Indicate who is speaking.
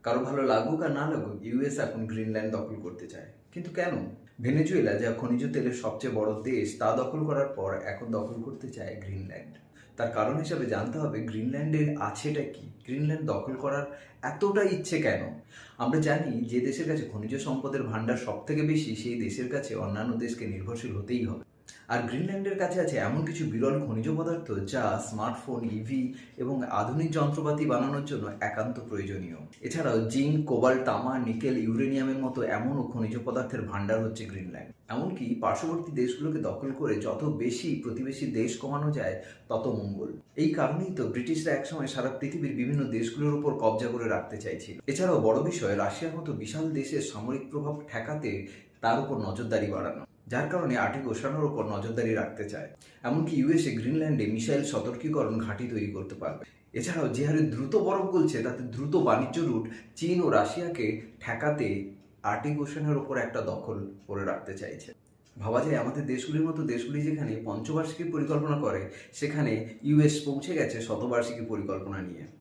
Speaker 1: কারো ভালো লাগুক আর না লাগুক, ইউএস এখন গ্রিনল্যান্ড দখল করতে চায়। কিন্তু কেন? ভেনেজুয়েলা, যা খনিজ তেলের সবচেয়ে বড় দেশ, তা দখল করার পর এখন দখল করতে চায় গ্রিনল্যান্ড। তার কারণ হিসাবে জানতে হবে গ্রিনল্যান্ডের আছেটা কি, গ্রিনল্যান্ড দখল করার এতটা ইচ্ছে কেন। আমরা জানি যে দেশের কাছে খনিজ সম্পদের ভাণ্ডার সব থেকে বেশি, সেই দেশের কাছে অন্যান্য দেশকে নির্ভরশীল হতেই হবে। আর গ্রিনল্যান্ডের কাছে আছে এমন কিছু বিরল খনিজ পদার্থ যা স্মার্টফোন, ইভি এবং আধুনিক যন্ত্রপাতি বানানোর জন্য একান্ত প্রয়োজনীয়। এছাড়াও জিঙ্ক, কোবাল্ট, তামা, নিকেল, ইউরেনিয়ামের মতো এমনও খনিজ পদার্থের ভাণ্ডার হচ্ছে গ্রিনল্যান্ড। এমনকি পার্শ্ববর্তী দেশগুলোকে দখল করে যত বেশি প্রতিবেশী দেশ কমানো যায় তত মঙ্গল। এই কারণেই তো ব্রিটিশরা একসময় সারা পৃথিবীর বিভিন্ন দেশগুলোর উপর কবজা করে রাখতে চাইছিল। এছাড়াও বড় বিষয়, রাশিয়ার মতো বিশাল দেশের সামরিক প্রভাব ঠেকাতে তার উপর নজরদারি বাড়ানো, যার কারণে আর্টিক ওশানের উপর নজরদারি রাখতে চায়। এমনকি ইউএসএ গ্রিনল্যান্ডে মিসাইল সতর্কীকরণ ঘাঁটি তৈরি করতে পারবে। এছাড়াও যে হারে দ্রুত বরফ গলছে, তাতে দ্রুত বাণিজ্য রুট চীন ও রাশিয়াকে ঠেকাতে আর্টিক ওশানের ওপর একটা দখল করে রাখতে চাইছে। ভাবা যায় আমাদের দেশগুলির মতো দেশগুলি যেখানে পঞ্চবার্ষিকী পরিকল্পনা করে, সেখানে ইউএস পৌঁছে গেছে শতবার্ষিকী পরিকল্পনা নিয়ে।